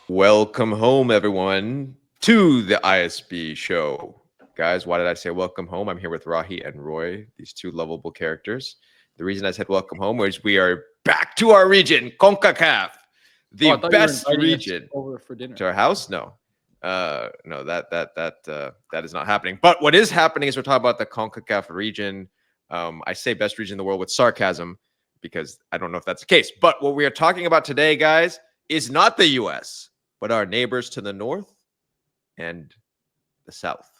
Welcome home, everyone, to the ISB show. Guys, why did I say welcome home? I'm here with Rahi and Roy, these two lovable characters. The reason I said welcome home is we are back to our region, CONCACAF, Oh, the I thought you were best inviting us region. over for dinner. To our house? No. No, that is not happening. But what is happening is we're talking about the CONCACAF region. I say best region in the world with sarcasm because I don't know if that's the case. But what we are talking about today, guys, is not the US, but our neighbors to the north and the south.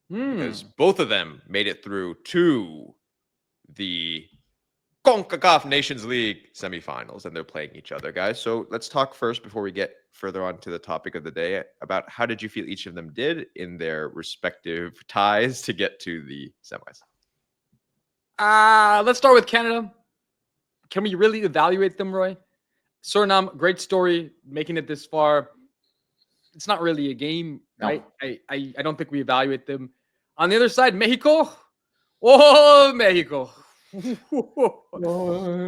Because both of them made it through to the CONCACAF Nations League Semifinals, and they're playing each other, guys. So let's talk first before we get further on to the topic of the day about how did you feel each of them did in their respective ties to get to the semis? Let's start with Canada. Can we really evaluate them, Roy? Suriname, great story, making it this far. It's not really a game, right? I don't think we evaluate them. On the other side, Mexico. Oh, Mexico.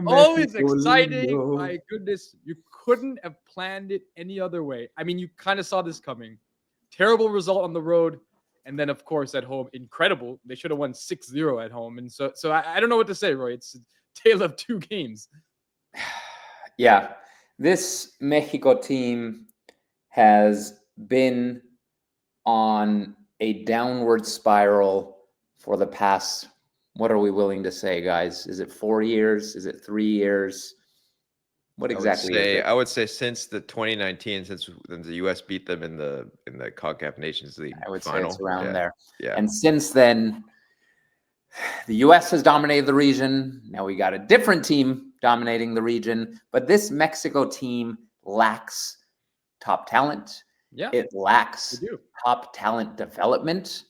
Always exciting. My goodness, you couldn't have planned it any other way. I mean, you kind of saw this coming. Terrible result on the road. And then, of course, at home, incredible. They should have won 6-0 at home. And so I don't know what to say, Roy. It's a tale of two games. Yeah, this Mexico team has been on a downward spiral for the past, what are we willing to say, guys? Is it 4 years? Is it 3 years? What exactly is it? I would say since the 2019, since the US beat them in the CONCACAF Nations League I would final. say it's around there. Yeah. And since then, the US has dominated the region. Now we got a different team dominating the region, but this Mexico team lacks top talent. Yeah, it lacks top talent development.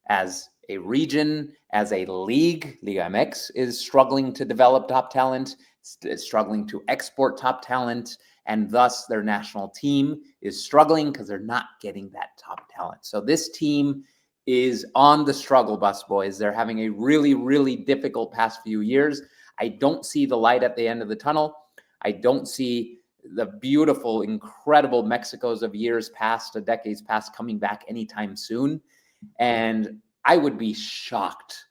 As a region, as a league, Liga MX is struggling to develop top talent, is struggling to export top talent, and thus their national team is struggling because they're not getting that top talent. So this team is on the struggle bus, boys. They're having a really, really difficult past few years. I don't see the light at the end of the tunnel. I don't see the beautiful, incredible Mexicos of years past, decades past, coming back anytime soon. And I would be shocked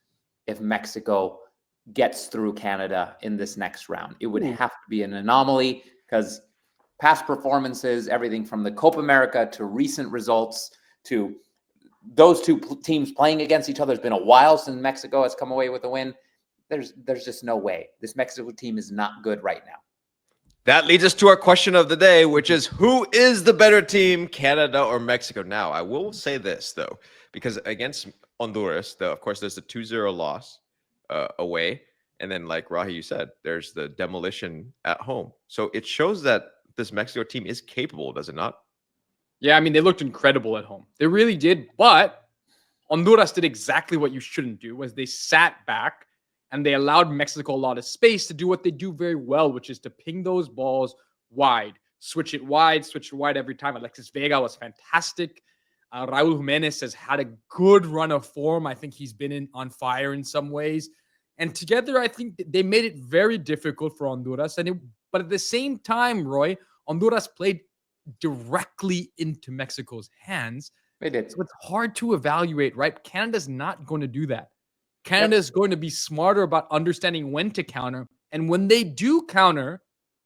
if Mexico gets through Canada in this next round. It would have to be an anomaly because past performances, everything from the Copa America to recent results to those two teams playing against each other. It's been a while since Mexico has come away with a win. There's just no way. This Mexico team is not good right now. That leads us to our question of the day, which is who is the better team, Canada or Mexico? Now, I will say this, though, because against Honduras, of course, there's the 2-0 loss away. And then, like Rahi, you said, there's the demolition at home. So it shows that this Mexico team is capable, does it not? Yeah, I mean, they looked incredible at home. They really did. But Honduras did exactly what you shouldn't do, was they sat back and they allowed Mexico a lot of space to do what they do very well, which is to ping those balls wide, switch it wide every time. Alexis Vega was fantastic. Raul Jimenez has had a good run of form. I think he's been on fire in some ways. And together, I think they made it very difficult for Honduras. But at the same time, Roy, Honduras played directly into Mexico's hands. They did. So it's hard to evaluate, right? Canada's not going to do that. Canada is going to be smarter about understanding when to counter. And when they do counter,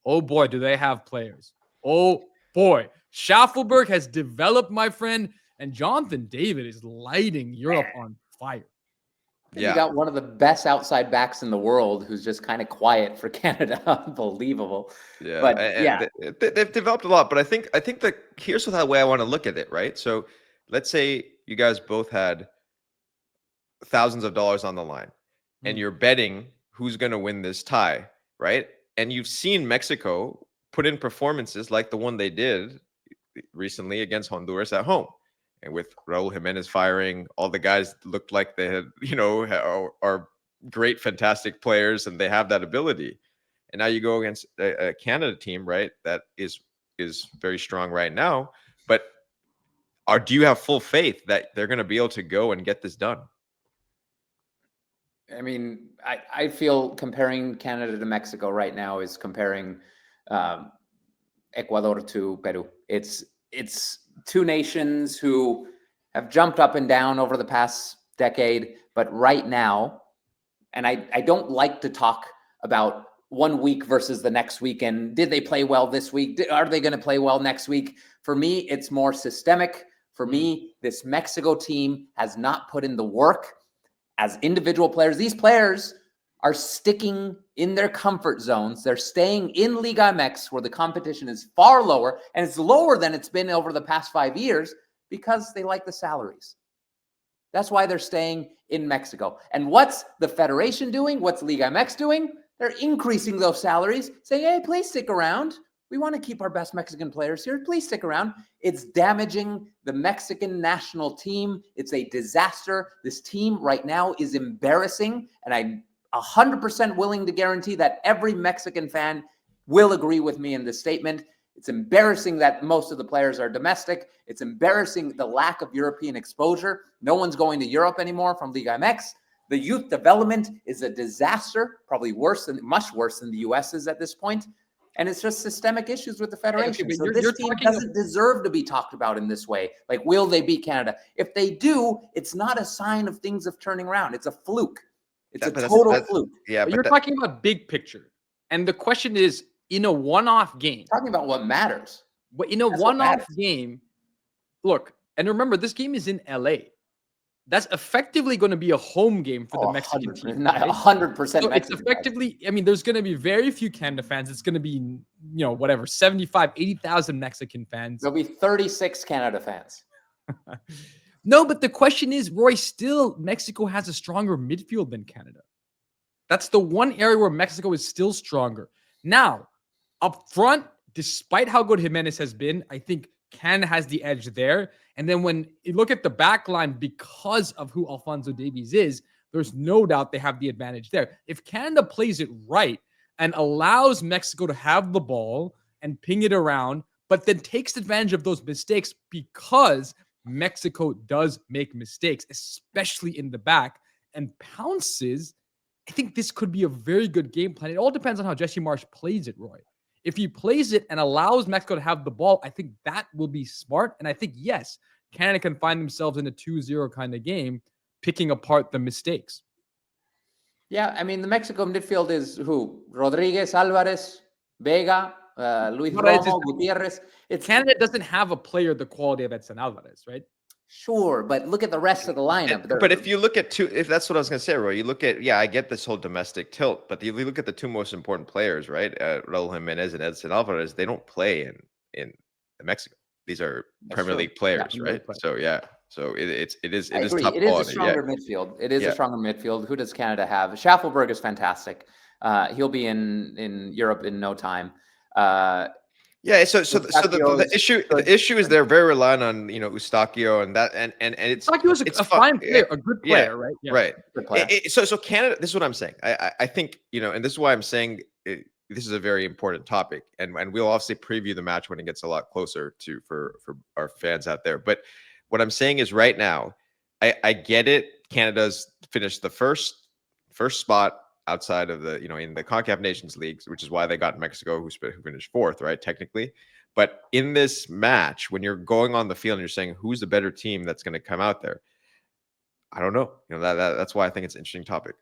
oh boy, do they have players. Oh boy. Schaffelberg has developed, my friend, and Jonathan David is lighting Europe on fire. Yeah. You got one of the best outside backs in the world who's just kind of quiet for Canada. Unbelievable. Yeah. But they've developed a lot. But I think that here's the way I want to look at it, right? So let's say you guys both had thousands of dollars on the line and you're betting who's going to win this tie, right? And you've seen Mexico put in performances like the one they did recently against Honduras at home. And with Raul Jimenez firing, all the guys looked like they had, are great, fantastic players, and they have that ability. And now you go against a Canada team, right, that is very strong right now. But do you have full faith that they're going to be able to go and get this done? I mean, I feel comparing Canada to Mexico right now is comparing Ecuador to Peru. It's it's two nations who have jumped up and down over the past decade, but right now, and I don't like to talk about 1 week versus the next week, and did they play well this week? Are they going to play well next week? For me, it's more systemic. For me, this Mexico team has not put in the work as individual players. These players are sticking in their comfort zones. They're staying in Liga MX where the competition is far lower, and it's lower than it's been over the past 5 years because they like the salaries. That's why they're staying in Mexico. And what's the federation doing? What's Liga MX doing? They're increasing those salaries, saying, hey, please stick around. We want to keep our best Mexican players here. Please stick around. It's damaging the Mexican national team. It's a disaster. This team right now is embarrassing, and I'm 100% willing to guarantee that every Mexican fan will agree with me in this statement. It's embarrassing that most of the players are domestic. It's embarrassing the lack of European exposure. No one's going to Europe anymore from Liga MX. The youth development is a disaster, probably much worse than the US is at this point. And it's just systemic issues with the federation. Okay, so this team doesn't deserve to be talked about in this way. Like, will they beat Canada? If they do, it's not a sign of things of turning around. It's a fluke. It's a total fluke. Yeah, but you're talking about big picture. And the question is, in a one-off game. Talking about what matters. But in a one-off game, look, and remember, this game is in LA. That's effectively going to be a home game for the Mexican team. Not 100%. So it's effectively, I mean, there's going to be very few Canada fans. It's going to be, 75, 80,000 Mexican fans. There'll be 36 Canada fans. No, but the question is, Roy, still Mexico has a stronger midfield than Canada. That's the one area where Mexico is still stronger. Now, up front, despite how good Jimenez has been, I think Canada has the edge there. And then when you look at the back line, because of who Alphonso Davies is, there's no doubt they have the advantage there. If Canada plays it right and allows Mexico to have the ball and ping it around, but then takes advantage of those mistakes because Mexico does make mistakes, especially in the back, and pounces, I think this could be a very good game plan. It all depends on how Jesse Marsch plays it, Roy. If he plays it and allows Mexico to have the ball, I think that will be smart. And I think, yes, Canada can find themselves in a 2-0 kind of game, picking apart the mistakes. Yeah, I mean, the Mexico midfield is who? Rodriguez, Alvarez, Vega, Luis Romo, Gutierrez. Canada doesn't have a player the quality of Edson Alvarez, right? Sure, but look at the rest of the lineup. But if you look at if that's what I was going to say, Roy, you look at, I get this whole domestic tilt, but you look at the two most important players, right? Raul Jimenez and Edson Alvarez, they don't play in Mexico. These are Premier League players, right? So, so it is top quality. It is a stronger midfield. It is a stronger midfield. Who does Canada have? Schaffelberg is fantastic. He'll be in Europe in no time. So the issue is they're very reliant on Eustachio and that and it's Eustachio is a fine player, a good player, right? Yeah. Right. So Canada. This is what I'm saying. I think and this is why I'm saying this is a very important topic, and we'll obviously preview the match when it gets a lot closer for our fans out there. But what I'm saying is right now, I get it. Canada's finished the first spot outside of the, in the CONCACAF Nations League, which is why they got Mexico, who finished fourth, right? Technically. But in this match, when you're going on the field and you're saying, who's the better team that's going to come out there? I don't know. That's why I think it's an interesting topic.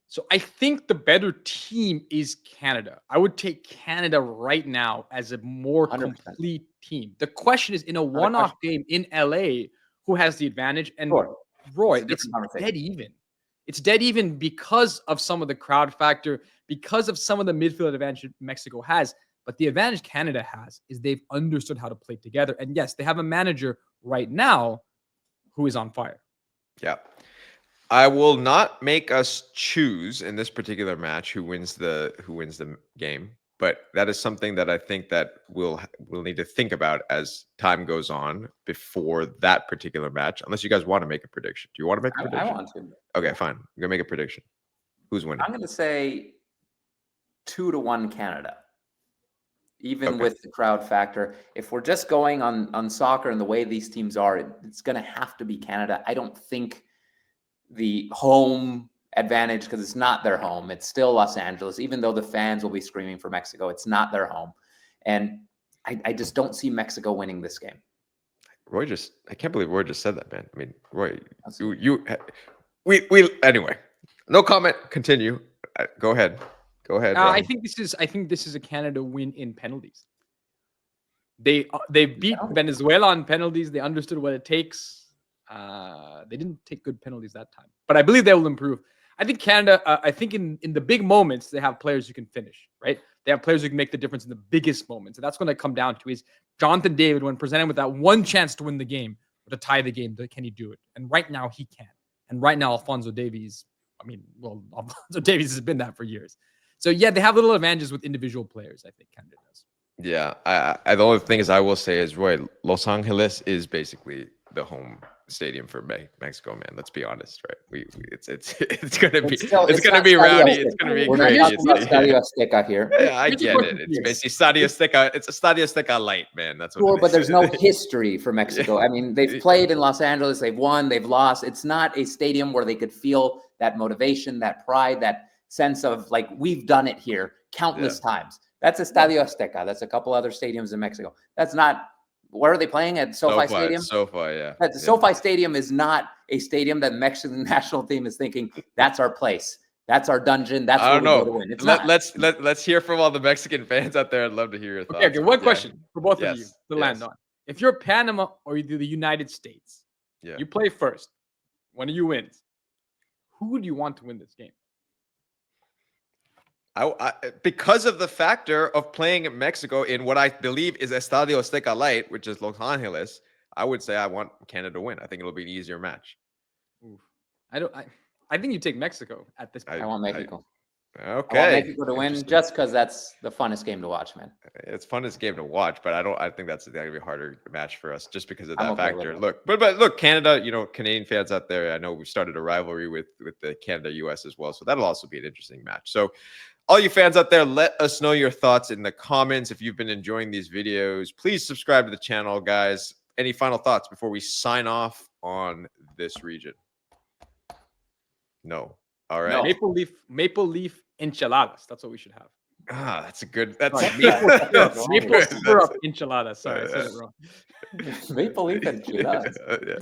So I think the better team is Canada. I would take Canada right now as a more 100%. Complete team. The question is, in a one-off game in LA, who has the advantage? And Roy, it's dead even. It's dead even because of some of the crowd factor, because of some of the midfield advantage Mexico has. But the advantage Canada has is they've understood how to play together. And yes, they have a manager right now who is on fire. Yeah. I will not make us choose in this particular match who wins the game, but that is something that I think that we'll need to think about as time goes on before that particular match. Unless you guys want to make a prediction. Do you want to make a prediction? I want to. Okay, fine. I'm gonna make a prediction. Who's winning? I'm gonna say 2-1 Canada. Even with the crowd factor. If we're just going on soccer and the way these teams are, it's gonna have to be Canada. I don't think the home advantage, because it's not their home. It's still Los Angeles, even though the fans will be screaming for Mexico. It's not their home. And I just don't see Mexico winning this game. I can't believe Roy just said that, man. I mean, Roy, That's- we anyway. No comment. Continue. Go ahead. Go ahead. I Ryan. think this is a Canada win in penalties. They beat Venezuela on penalties. They understood what it takes. They didn't take good penalties that time, but I believe they will improve. I think Canada. I think in the big moments they have players who can finish. Right, they have players who can make the difference in the biggest moments, and that's going to come down to is Jonathan David when presented with that one chance to win the game or to tie the game. Can he do it? And right now he can. And right now Alphonso Davies. Alphonso Davies has been that for years. So yeah, they have little advantages with individual players. I think Canada does. Yeah, I the only thing is I will say is Roy, Los Angeles is basically the home stadium for Mexico, man. Let's be honest, right? It's gonna be It's not rowdy. Stadio It's gonna be Azteca. We're crazy. not talking about Stadio Azteca here. Yeah, I Here's the get question it. for It's you. basically Stadio Azteca. It's a Stadio Azteca light, man. That's what. Sure, it but is. there's no history for Mexico. I mean, they've played in Los Angeles, they've won, they've lost. It's not a stadium where they could feel that motivation, that pride, that sense of like, we've done it here countless times. That's a Stadio Azteca. That's a couple other stadiums in Mexico. That's not, where are they playing? At SoFi Stadium? SoFi, yeah. The SoFi Stadium is not a stadium that the Mexican national team is thinking, that's our place. That's our dungeon. That's I where don't we go know. to win. It's not. Let's hear from all the Mexican fans out there. I'd love to hear your thoughts. Okay, one Yeah. question for both of you Yes, to land on. If you're Panama or you're the United States, Yeah. you play first. One of you wins. Who would you want to win this game? I because of the factor of playing in Mexico in what I believe is Estadio Azteca Light, which is Los Angeles, I would say I want Canada to win. I think it'll be an easier match. Oof. I think you take Mexico at this point. I want Mexico. I want Okay. Mexico to win Interesting. just because that's the funnest game to watch, man. It's funnest game to watch, but I think that's gonna be a harder match for us just because of I'm that okay with factor. it. Look, but look, Canada, Canadian fans out there, I know we've started a rivalry with the Canada US as well. So that'll also be an interesting match. So all you fans out there, let us know your thoughts in the comments. If you've been enjoying these videos, please subscribe to the channel, guys. Any final thoughts before we sign off on this region? No. All right. No. Maple leaf enchiladas. That's what we should have. That's a good. That's Sorry, that's maple good. syrup enchiladas. Sorry, I said it wrong. Maple leaf and Chivas. Yeah.